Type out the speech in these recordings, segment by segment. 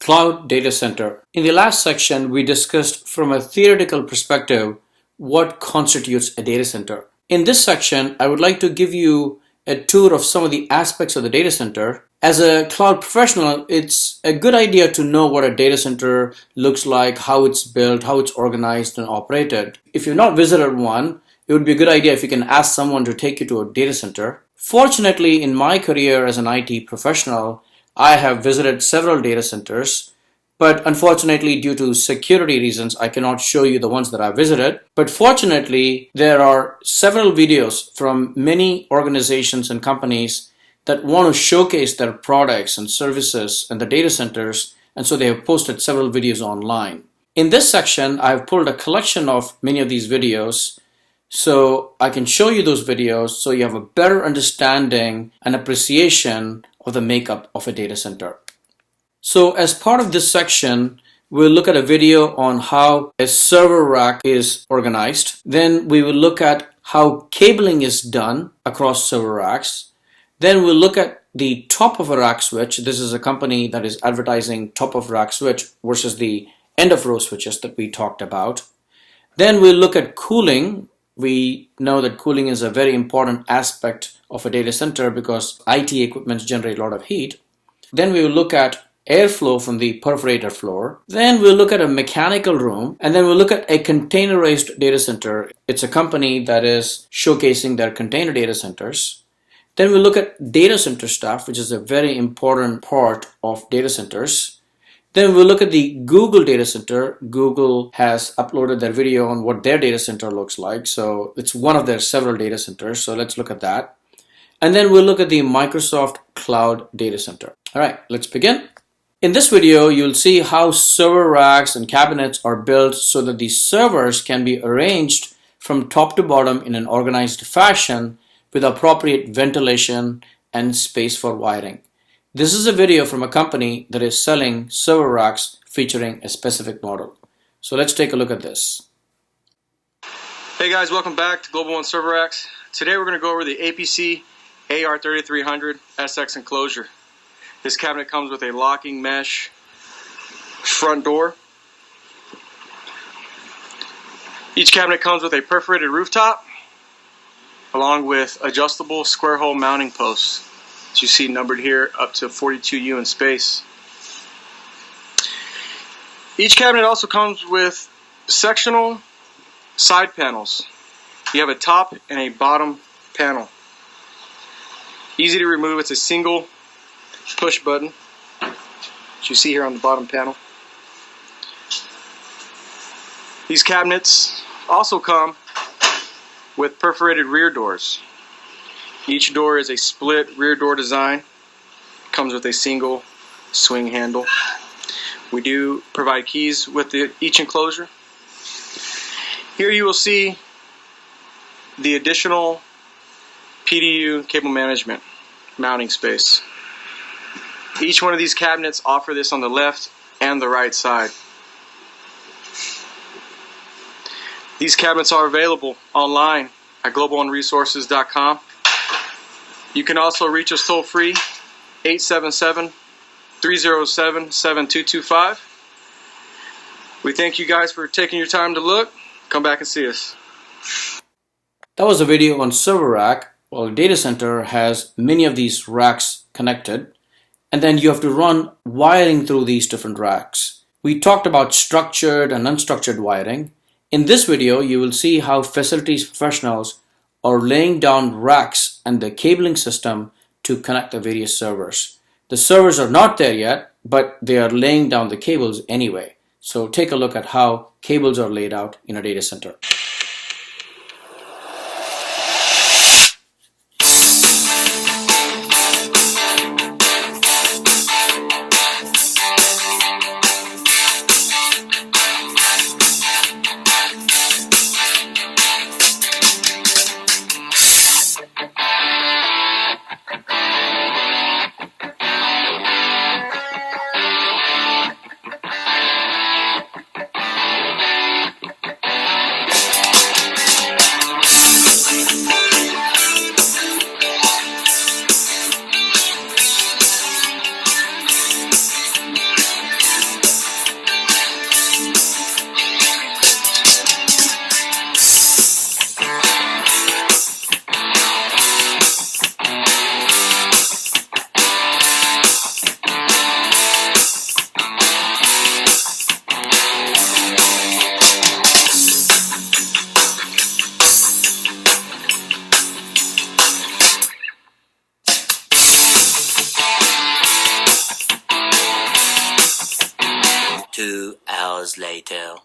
Cloud data center. In the last section, we discussed from a theoretical perspective what constitutes a data center. In this section, I would like to give you a tour of some of the aspects of the data center. As a cloud professional, it's a good idea to know what a data center looks like, how it's built, how it's organized and operated. If you've not visited one, it would be a good idea if you can ask someone to take you to a data center. Fortunately, in my career as an IT professional, I have visited several data centers, but unfortunately, due to security reasons, I cannot show you the ones that I visited. But fortunately, there are several videos from many organizations and companies that want to showcase their products and services and the data centers, and so they have posted several videos online. In this section, I have pulled a collection of many of these videos, so I can show you those videos so you have a better understanding and appreciation of the makeup of a data center. So as part of this section, we'll look at a video on how a server rack is organized. Then we will look at how cabling is done across server racks. Then we'll look at the top of a rack switch. This is a company that is advertising top of rack switch versus the end of row switches that we talked about. Then we'll look at cooling. We know that cooling is a very important aspect of a data center because IT equipments generate a lot of heat. Then we will look at airflow from the perforator floor. Then we'll look at a mechanical room, and then we'll look at a containerized data center. It's a company that is showcasing their container data centers. Then we'll look at data center stuff, which is a very important part of data centers. Then we'll look at the Google data center. Google has uploaded their video on what their data center looks like. So it's one of their several data centers. So let's look at that. And then we'll look at the Microsoft Cloud data center. All right, let's begin. In this video, you'll see how server racks and cabinets are built so that the servers can be arranged from top to bottom in an organized fashion with appropriate ventilation and space for wiring. This is a video from a company that is selling server racks featuring a specific model. So let's take a look at this. Hey guys, welcome back to Global One Server Racks. Today we're going to go over the APC AR3300 SX enclosure. This cabinet comes with a locking mesh front door. Each cabinet comes with a perforated rooftop along with adjustable square hole mounting posts. As you see numbered here, up to 42U in space. Each cabinet also comes with sectional side panels. You have a top and a bottom panel. Easy to remove. It's a single push button, as you see here on the bottom panel. These cabinets also come with perforated rear doors. Each door is a split rear door design. Comes with a single swing handle. We do provide keys with each enclosure. Here you will see the additional PDU cable management mounting space. Each one of these cabinets offer this on the left and the right side. These cabinets are available online at globaloneresources.com. You can also reach us toll free, 877-307-7225. We thank you guys for taking your time to look. Come back and see us. That was a video on server rack. Well, data center has many of these racks connected, and then you have to run wiring through these different racks. We talked about structured and unstructured wiring. In this video, you will see how facilities professionals are laying down racks and the cabling system to connect the various servers. The servers are not there yet, but they are laying down the cables anyway. So take a look at how cables are laid out in a data center. 2 hours later.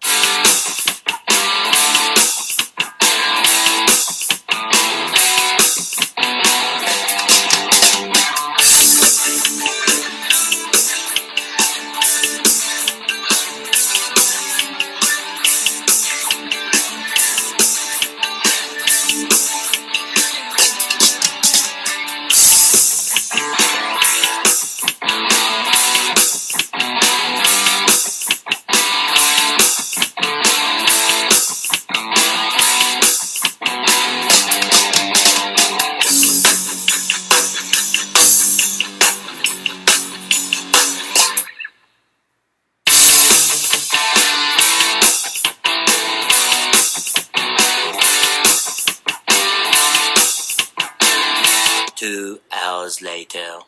Two hours later.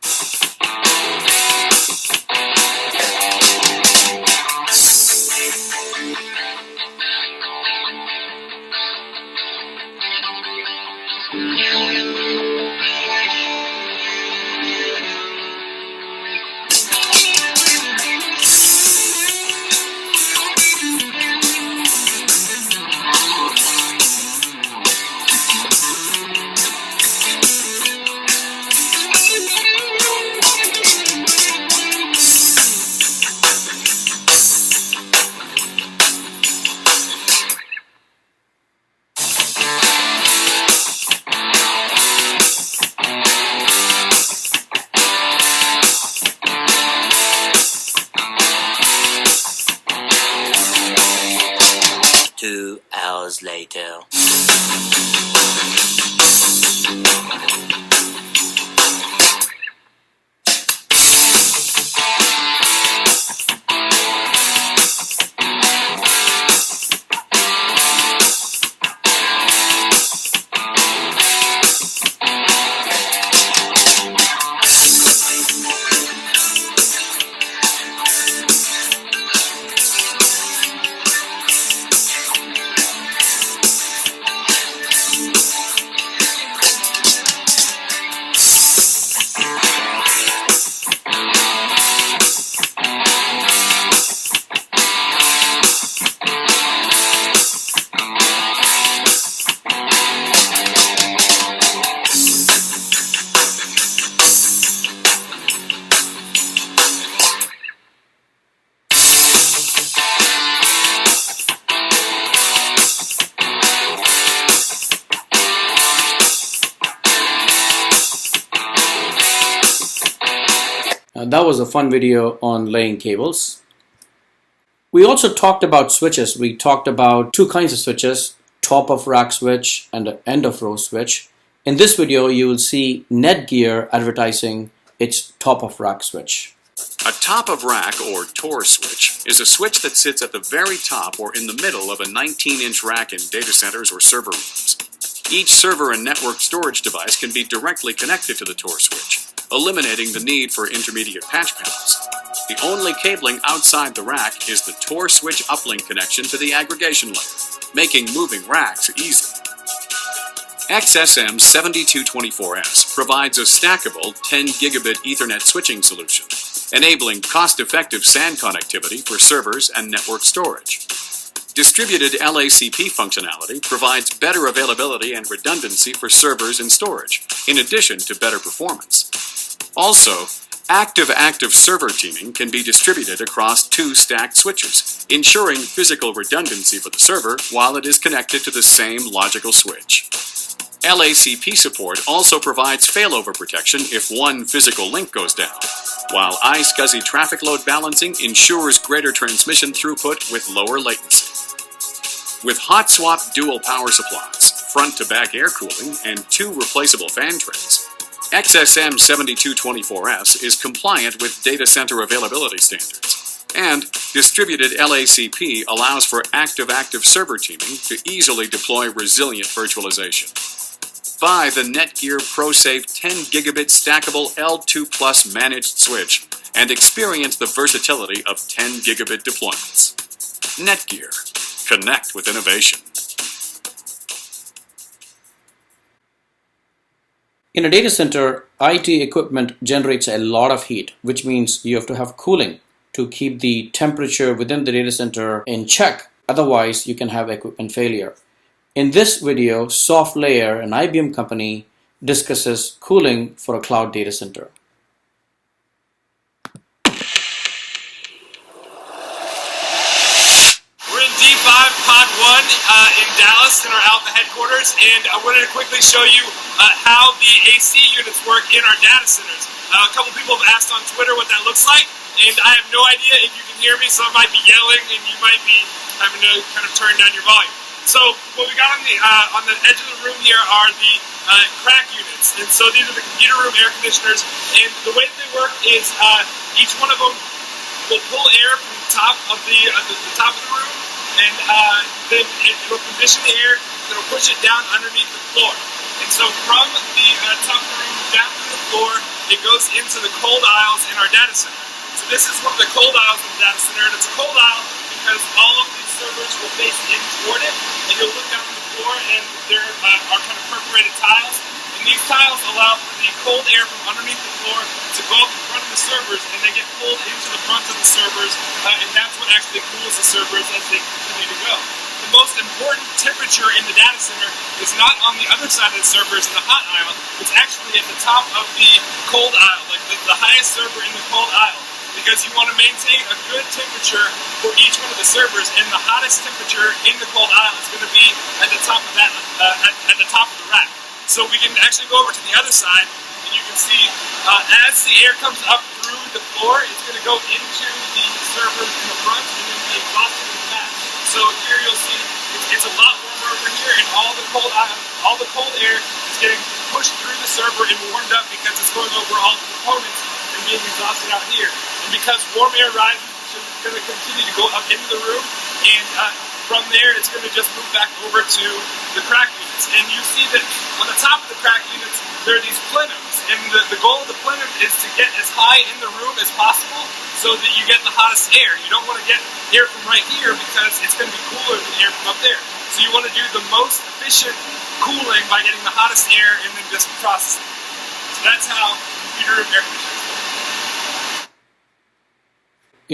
Two hours later. That was a fun video on laying cables. We also talked about switches. We talked about two kinds of switches, top of rack switch and an end of row switch. In this video, you will see Netgear advertising its top of rack switch. A top of rack or TOR switch is a switch that sits at the very top or in the middle of a 19-inch rack in data centers or server rooms. Each server and network storage device can be directly connected to the TOR switch, eliminating the need for intermediate patch panels. The only cabling outside the rack is the TOR switch uplink connection to the aggregation layer, making moving racks easy. XSM7224S provides a stackable 10 gigabit Ethernet switching solution, enabling cost-effective SAN connectivity for servers and network storage. Distributed LACP functionality provides better availability and redundancy for servers and storage, in addition to better performance. Also, active-active server teaming can be distributed across two stacked switches, ensuring physical redundancy for the server while it is connected to the same logical switch. LACP support also provides failover protection if one physical link goes down, while iSCSI traffic load balancing ensures greater transmission throughput with lower latency. With hot swap dual power supplies, front-to-back air cooling, and two replaceable fan trays, XSM7224S is compliant with data center availability standards, and distributed LACP allows for active-active server teaming to easily deploy resilient virtualization. Buy the Netgear ProSafe 10 gigabit stackable L2 Plus managed switch and experience the versatility of 10 gigabit deployments. Netgear. Connect with innovation. In a data center, IT equipment generates a lot of heat, which means you have to have cooling. to keep the temperature within the data center in check. Otherwise, you can have equipment failure. In this video, SoftLayer, an IBM company, discusses cooling for a cloud data center. We're in D5 Pod 1 in Dallas in our Alpha headquarters, and I wanted to quickly show you how the AC units work in our data centers. A couple people have asked on Twitter what that looks like, and I have no idea if you can hear me, so I might be yelling and you might be having to kind of turn down your volume. So what we got on the edge of the room here are the crack units, and so these are the computer room air conditioners, and the way that they work is each one of them will pull air from the top of the top of the room, and then it'll condition the air, it'll push it down underneath the floor, and so from the top of the room down to the floor, it goes into the cold aisles in our data center. So this is one of the cold aisles in the data center, and it's a cold aisle because all of these servers will face in toward it, and you'll look down on the floor, and there are kind of perforated tiles, and these tiles allow for the cold air from underneath the floor to go up in front of the servers, and they get pulled into the front of the servers, and that's what actually cools the servers as they continue to go. The most important temperature in the data center is not on the other side of the servers in the hot aisle, it's actually at the top of the cold aisle, like the highest server in the cold aisle, because you want to maintain a good temperature for each one of the servers, and the hottest temperature in the cold aisle is going to be at the top of that, at the top of the rack. So we can actually go over to the other side, and you can see as the air comes up through the floor, it's going to go into the servers in the front and then be exhausted in the back. So here you'll see it's a lot warmer over here, and all the cold air is getting pushed through the server and warmed up because it's going over all the components and being exhausted out here. And because warm air rises, it's going to continue to go up into the room, and from there it's going to just move back over to the crack units. And you see that on the top of the crack units there are these plenums, and the goal of the plenum is to get as high in the room as possible so that you get the hottest air. You don't want to get air from right here because it's going to be cooler than the air from up there. So you want to do the most efficient cooling by getting the hottest air and then just processing. So that's how computer room air conditioners work.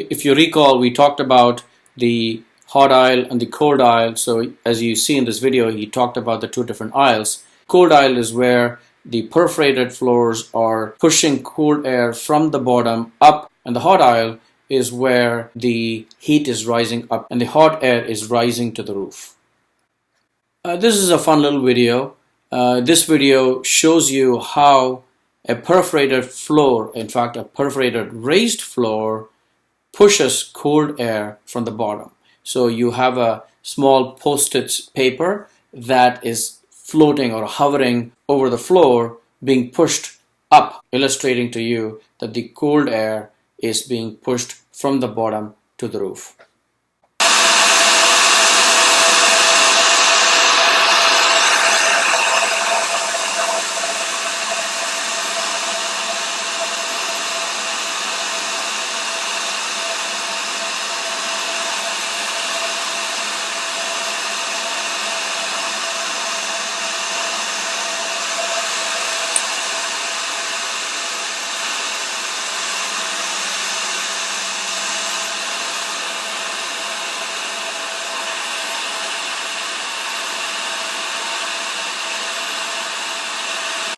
If you recall, we talked about the hot aisle and the cold aisle. So as you see in this video, he talked about the two different aisles. Cold aisle is where the perforated floors are pushing cool air from the bottom up, and the hot aisle is where the heat is rising up and the hot air is rising to the roof. This is a fun little video. This video shows you how a perforated floor, in fact a perforated raised floor, pushes cold air from the bottom. So you have a small post-it paper that is floating or hovering over the floor, being pushed up, illustrating to you that the cold air is being pushed from the bottom to the roof.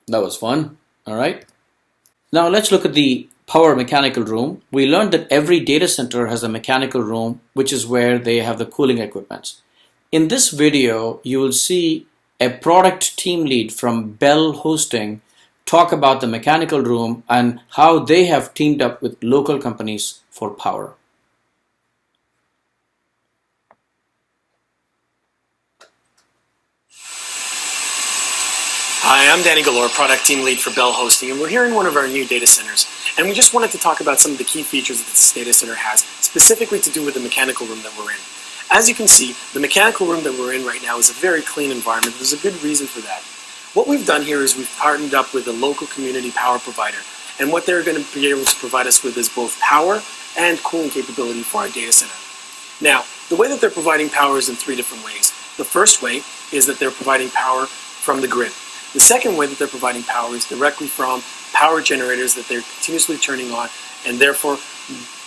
That was fun. All right. Now let's look at the power mechanical room. We learned that every data center has a mechanical room, which is where they have the cooling equipment. In this video, you will see a product team lead from Bell Hosting talk about the mechanical room and how they have teamed up with local companies for power. Hi, I'm Danny Galore, Product Team Lead for Bell Hosting, and we're here in one of our new data centers. And we just wanted to talk about some of the key features that this data center has, specifically to do with the mechanical room that we're in. As you can see, the mechanical room that we're in right now is a very clean environment. There's a good reason for that. What we've done here is we've partnered up with a local community power provider, and what they're going to be able to provide us with is both power and cooling capability for our data center. Now, the way that they're providing power is in three different ways. The first way is that they're providing power from the grid. The second way that they're providing power is directly from power generators that they're continuously turning on, and therefore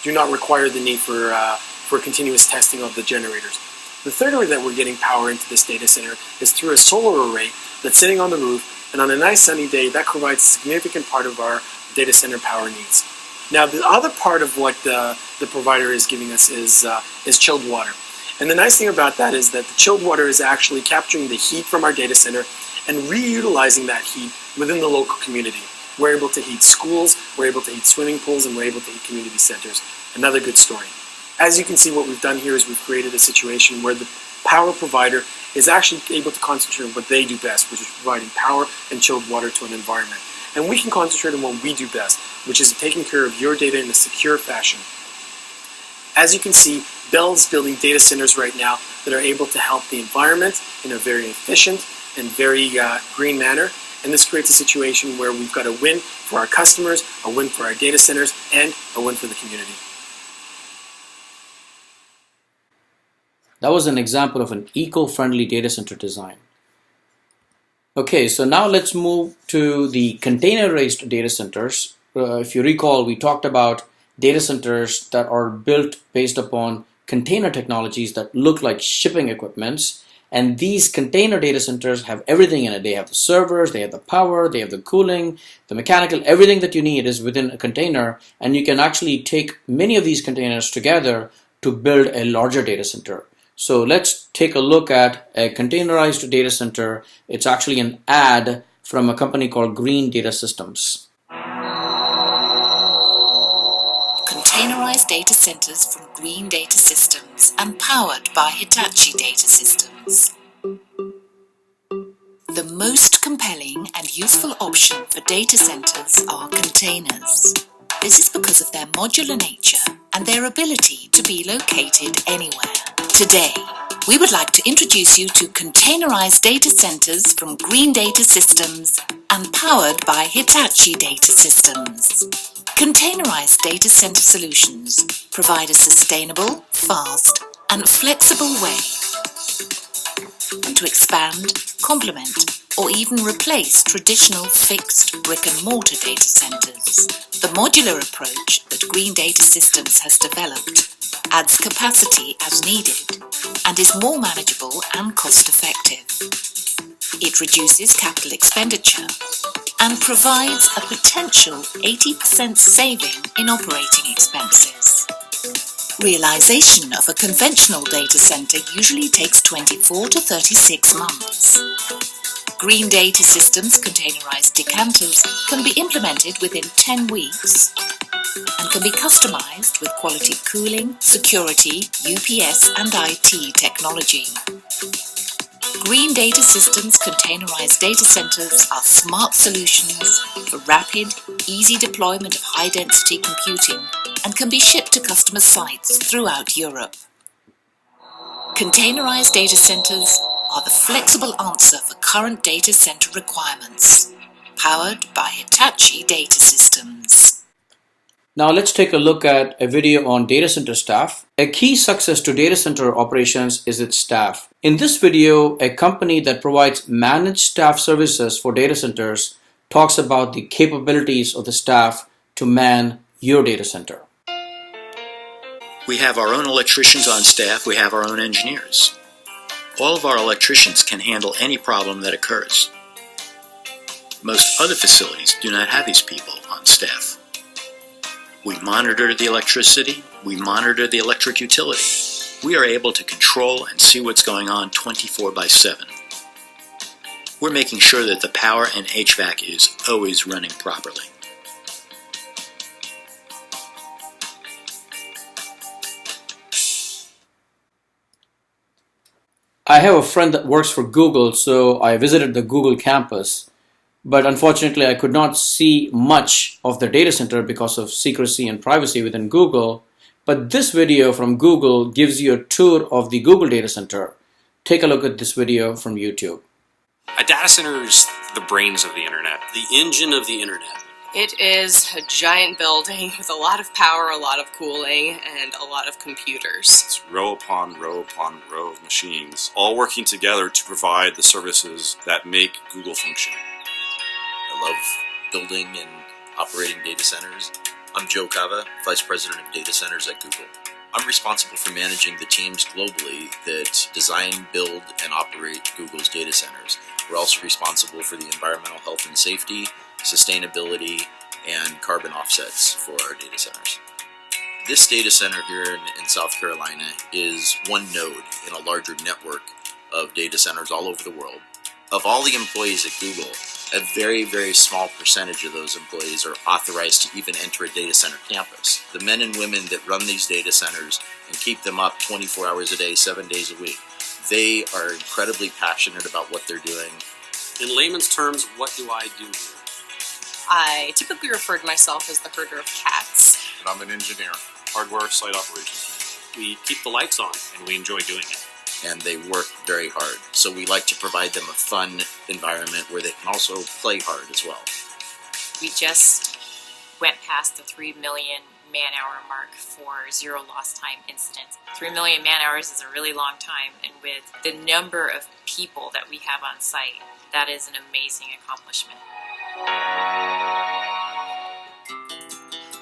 do not require the need for continuous testing of the generators. The third way that we're getting power into this data center is through a solar array that's sitting on the roof, and on a nice sunny day, that provides a significant part of our data center power needs. Now, the other part of what the provider is giving us is chilled water. And the nice thing about that is that the chilled water is actually capturing the heat from our data center and reutilizing that heat within the local community. We're able to heat schools, we're able to heat swimming pools, and we're able to heat community centers. Another good story. As you can see, what we've done here is we've created a situation where the power provider is actually able to concentrate on what they do best, which is providing power and chilled water to an environment. And we can concentrate on what we do best, which is taking care of your data in a secure fashion. As you can see, Bell is building data centers right now that are able to help the environment in a very efficient and very green manner. And this creates a situation where we've got a win for our customers, a win for our data centers, and a win for the community. That was an example of an eco-friendly data center design. Okay, so now let's move to the containerized data centers. If you recall, we talked about data centers that are built based upon container technologies that look like shipping equipments. And these container data centers have everything in it. They have the servers, they have the power, they have the cooling, the mechanical, everything that you need is within a container. And you can actually take many of these containers together to build a larger data center. So let's take a look at a containerized data center. It's actually an ad from a company called Green Data Systems. Containerized data centers from Green Data Systems and powered by Hitachi Data Systems. The most compelling and useful option for data centers are containers. This is because of their modular nature and their ability to be located anywhere. Today, we would like to introduce you to containerized data centers from Green Data Systems and powered by Hitachi Data Systems. Containerized data center solutions provide a sustainable, fast, and flexible way to expand, complement, or even replace traditional fixed brick-and-mortar data centers. The modular approach that Green Data Systems has developed adds capacity as needed and is more manageable and cost-effective. It reduces capital expenditure and provides a potential 80% saving in operating expenses. Realization of a conventional data center usually takes 24 to 36 months. Green Data Systems containerized decanters can be implemented within 10 weeks and can be customized with quality cooling, security, UPS, and IT technology. Green Data Systems containerized data centers are smart solutions for rapid, easy deployment of high-density computing and can be shipped to customer sites throughout Europe. Containerized data centers are the flexible answer for current data center requirements, powered by Hitachi Data Systems. Now let's take a look at a video on data center staff. A key success to data center operations is its staff. In this video, a company that provides managed staff services for data centers talks about the capabilities of the staff to man your data center. We have our own electricians on staff, we have our own engineers. All of our electricians can handle any problem that occurs. Most other facilities do not have these people on staff. We monitor the electricity, we monitor the electric utility. We are able to control and see what's going on 24/7. We're making sure that the power and HVAC is always running properly. I have a friend that works for Google, so I visited the Google campus. But unfortunately, I could not see much of the data center because of secrecy and privacy within Google. But this video from Google gives you a tour of the Google data center. Take a look at this video from YouTube. A data center is the brains of the internet. The engine of the internet. It is a giant building with a lot of power, a lot of cooling, and a lot of computers. It's row upon row of machines, all working together to provide the services that make Google function. I love building and operating data centers. I'm Joe Cava, Vice President of Data Centers at Google. I'm responsible for managing the teams globally that design, build, and operate Google's data centers. We're also responsible for the environmental health and safety, sustainability, and carbon offsets for our data centers. This data center here in South Carolina is one node in a larger network of data centers all over the world. Of all the employees at Google, a very, very small percentage of those employees are authorized to even enter a data center campus. The men and women that run these data centers and keep them up 24 hours a day, 7 days a week, they are incredibly passionate about what they're doing. In layman's terms, what do I do here? I typically refer to myself as the herder of cats. And I'm an engineer, hardware site operations. We keep the lights on, and we enjoy doing it. And they work very hard. So we like to provide them a fun environment where they can also play hard as well. We just went past the 3 million man-hour mark for zero lost time incidents. 3 million man-hours is a really long time, and with the number of people that we have on site, that is an amazing accomplishment.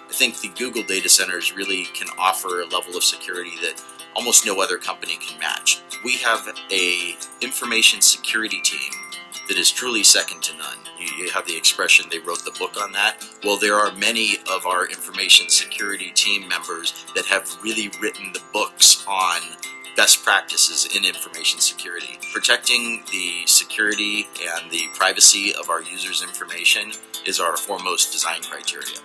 I think the Google data centers really can offer a level of security that almost no other company can match. We have a information security team that is truly second to none. You have the expression, they wrote the book on that. Well, there are many of our information security team members that have really written the books on best practices in information security. Protecting the security and the privacy of our users' information is our foremost design criteria.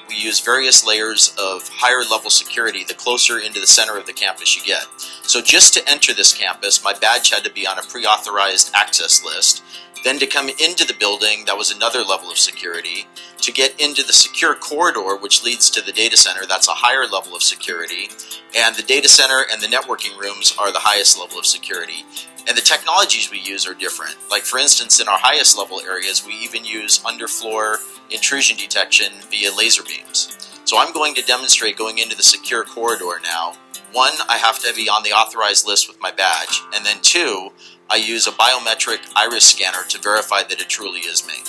We use various layers of higher level security the closer into the center of the campus you get. So just to enter this campus, my badge had to be on a pre-authorized access list. Then to come into the building, that was another level of security. To get into the secure corridor, which leads to the data center, that's a higher level of security. And the data center and the networking rooms are the highest level of security. And the technologies we use are different. Like for instance, in our highest level areas, we even use underfloor intrusion detection via laser beams. So I'm going to demonstrate going into the secure corridor now. One, I have to be on the authorized list with my badge. And then two, I use a biometric iris scanner to verify that it truly is me.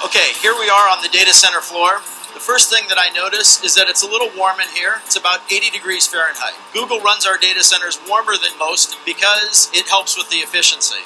Okay, here we are on the data center floor. The first thing that I notice is that it's a little warm in here. It's about 80 degrees Fahrenheit. Google runs our data centers warmer than most because it helps with the efficiency.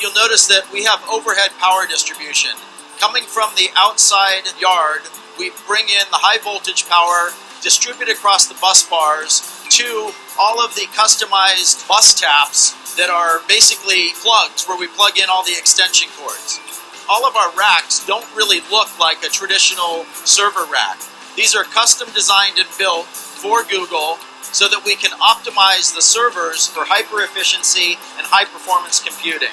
You'll notice that we have overhead power distribution. Coming from the outside yard, we bring in the high voltage power, distribute across the bus bars to all of the customized bus taps that are basically plugs where we plug in all the extension cords. All of our racks don't really look like a traditional server rack. These are custom designed and built for Google so that we can optimize the servers for hyper efficiency and high performance computing.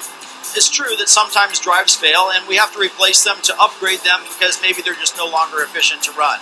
It's true that sometimes drives fail and we have to replace them to upgrade them because maybe they're just no longer efficient to run.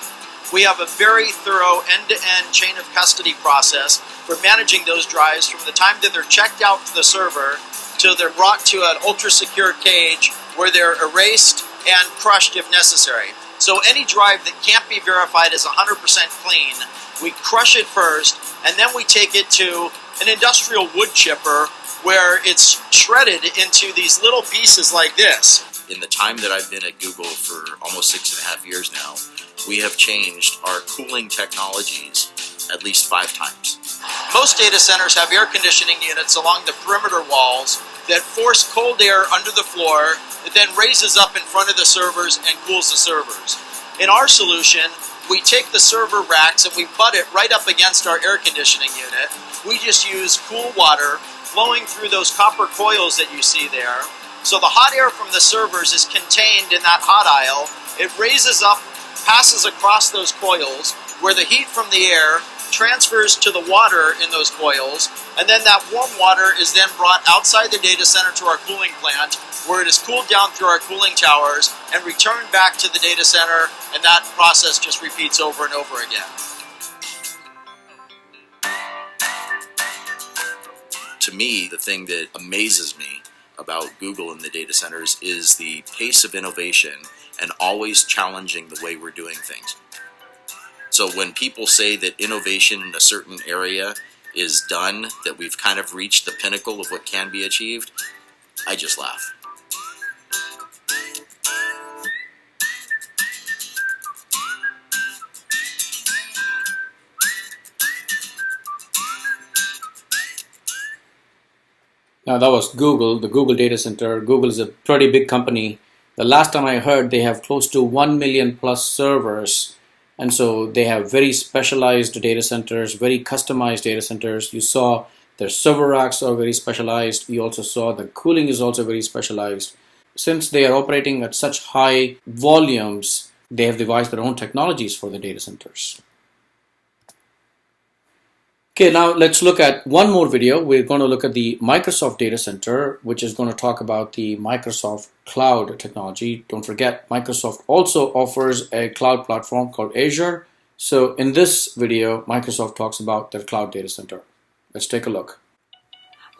We have a very thorough end-to-end chain of custody process for managing those drives from the time that they're checked out to the server till they're brought to an ultra-secure cage where they're erased and crushed if necessary. So any drive that can't be verified as 100% clean, we crush it first, and then we take it to an industrial wood chipper where it's shredded into these little pieces like this. In the time that I've been at Google for almost 6.5 years now, we have changed our cooling technologies at least 5 times. Most data centers have air conditioning units along the perimeter walls that force cold air under the floor that then raises up in front of the servers and cools the servers. In our solution, we take the server racks and we butt it right up against our air conditioning unit. We just use cool water flowing through those copper coils that you see there. So the hot air from the servers is contained in that hot aisle. It raises up, passes across those coils, where the heat from the air transfers to the water in those coils, and then that warm water is then brought outside the data center to our cooling plant, where it is cooled down through our cooling towers and returned back to the data center, and that process just repeats over and over again. To me, the thing that amazes me about Google and the data centers is the pace of innovation and always challenging the way we're doing things. So when people say that innovation in a certain area is done, that we've kind of reached the pinnacle of what can be achieved, I just laugh. Now that was Google, the Google data center. Google is a pretty big company. The last time I heard, they have close to 1 million plus servers. And so they have very specialized data centers, very customized data centers. You saw their server racks are very specialized. You also saw the cooling is also very specialized. Since they are operating at such high volumes, they have devised their own technologies for the data centers. Okay, now let's look at one more video. We're going to look at the Microsoft data center, which is going to talk about the Microsoft cloud technology. Don't forget, Microsoft also offers a cloud platform called Azure. So in this video, Microsoft talks about their cloud data center. Let's take a look.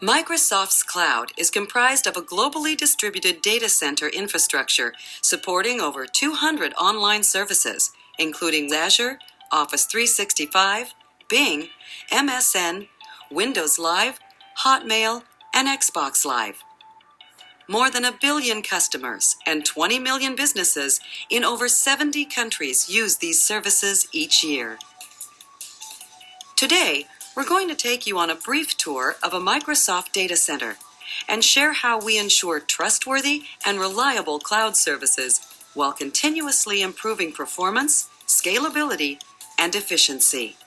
Microsoft's cloud is comprised of a globally distributed data center infrastructure supporting over 200 online services, including Azure, Office 365, Bing, MSN, Windows Live, Hotmail, and Xbox Live. More than 1 billion customers and 20 million businesses in over 70 countries use these services each year. Today, we're going to take you on a brief tour of a Microsoft data center and share how we ensure trustworthy and reliable cloud services while continuously improving performance, scalability, and efficiency.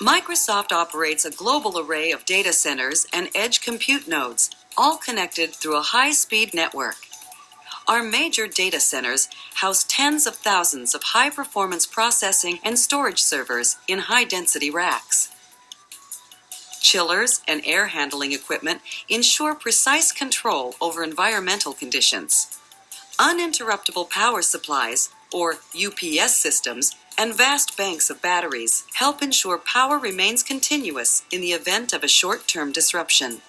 Microsoft operates a global array of data centers and edge compute nodes, all connected through a high-speed network. Our major data centers house tens of thousands of high-performance processing and storage servers in high-density racks. Chillers and air handling equipment ensure precise control over environmental conditions. Uninterruptible power supplies, or UPS systems, and vast banks of batteries help ensure power remains continuous in the event of a short-term disruption.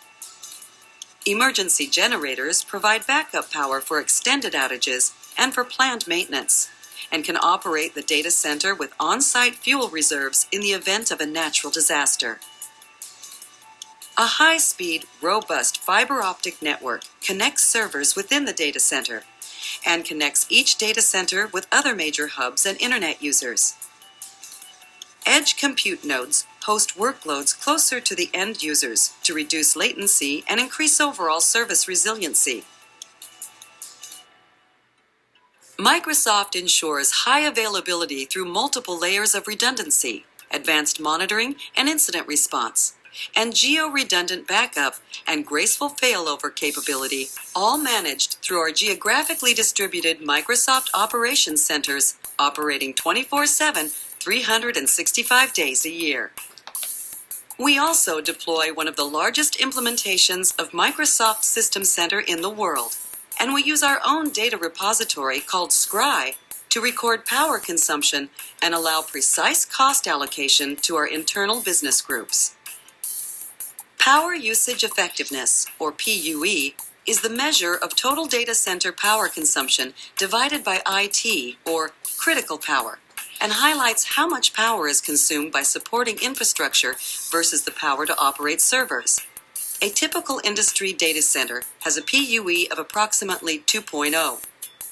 Emergency generators provide backup power for extended outages and for planned maintenance, and can operate the data center with on-site fuel reserves in the event of a natural disaster. A high-speed, robust fiber optic network connects servers within the data center and connects each data center with other major hubs and internet users. Edge compute nodes host workloads closer to the end users to reduce latency and increase overall service resiliency. Microsoft ensures high availability through multiple layers of redundancy, advanced monitoring and incident response, and geo-redundant backup and graceful failover capability, all managed through our geographically distributed Microsoft Operations Centers operating 24/7, 365 days a year. We also deploy one of the largest implementations of Microsoft System Center in the world, and we use our own data repository called Scry to record power consumption and allow precise cost allocation to our internal business groups. Power Usage Effectiveness, or PUE, is the measure of total data center power consumption divided by IT, or critical power, and highlights how much power is consumed by supporting infrastructure versus the power to operate servers. A typical industry data center has a PUE of approximately 2.0,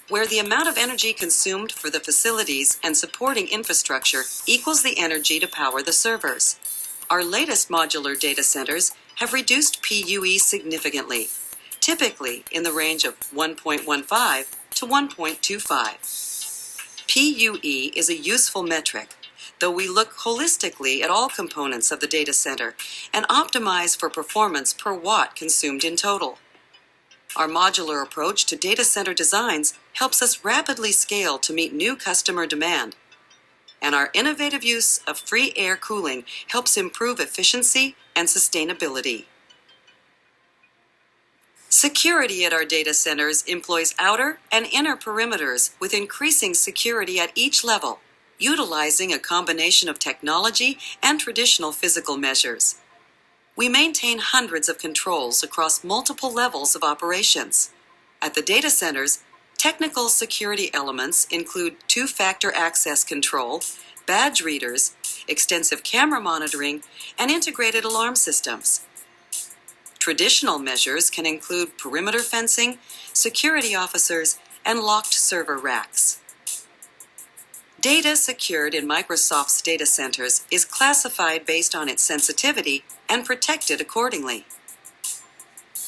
where the amount of energy consumed for the facilities and supporting infrastructure equals the energy to power the servers. Our latest modular data centers have reduced PUE significantly, typically in the range of 1.15 to 1.25. PUE is a useful metric, though we look holistically at all components of the data center and optimize for performance per watt consumed in total. Our modular approach to data center designs helps us rapidly scale to meet new customer demand, and our innovative use of free air cooling helps improve efficiency and sustainability. Security at our data centers employs outer and inner perimeters with increasing security at each level, utilizing a combination of technology and traditional physical measures. We maintain hundreds of controls across multiple levels of operations. At the data centers, technical security elements include two-factor access control, badge readers, extensive camera monitoring, and integrated alarm systems. Traditional measures can include perimeter fencing, security officers, and locked server racks. Data secured in Microsoft's data centers is classified based on its sensitivity and protected accordingly.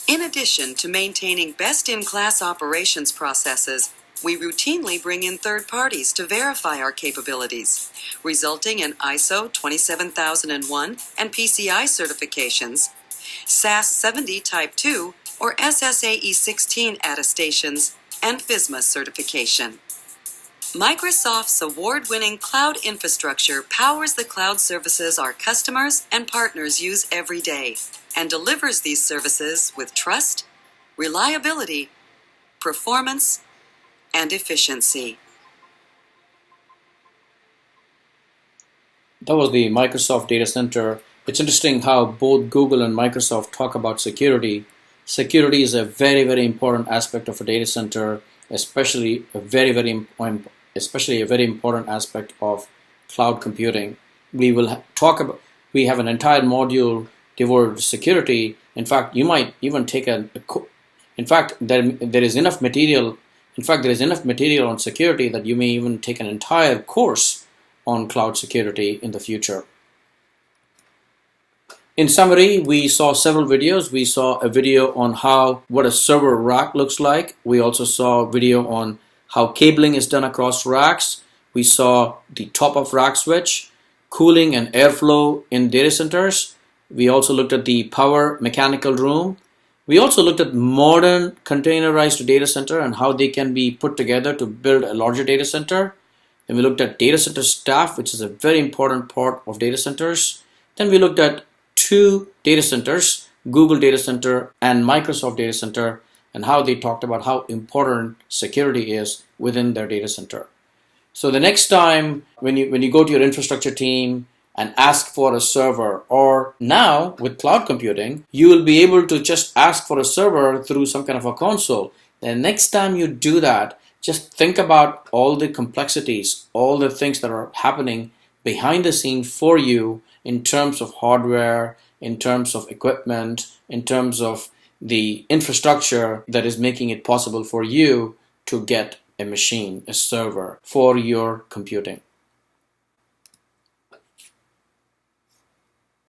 In addition to maintaining best-in-class operations processes, we routinely bring in third parties to verify our capabilities, resulting in ISO 27001 and PCI certifications, SAS 70 Type 2 or SSAE 16 attestations, and FISMA certification. Microsoft's award-winning cloud infrastructure powers the cloud services our customers and partners use every day and delivers these services with trust, reliability, performance, and efficiency. That was the Microsoft Data Center. It's interesting how both Google and Microsoft talk about security. Security is a very, very important aspect of a data center, especially a very important aspect of cloud computing. We have an entire module devoted to security. In fact, you might even take there is enough material on security that you may even take an entire course on cloud security in the future. In summary, we saw several videos. We saw a video on what a server rack looks like. We also saw a video on how cabling is done across racks. We saw the top of rack switch, cooling and airflow in data centers. We also looked at the power mechanical room. We also looked at modern containerized data center and how they can be put together to build a larger data center. Then we looked at data center staff, which is a very important part of data centers. Then we looked at two data centers, Google Data Center and Microsoft Data Center, and how they talked about how important security is within their data center. So the next time when you go to your infrastructure team and ask for a server, or now with cloud computing, you will be able to just ask for a server through some kind of a console. The next time you do that, just think about all the complexities, all the things that are happening behind the scene for you in terms of hardware, in terms of equipment, in terms of the infrastructure that is making it possible for you to get a machine, a server for your computing.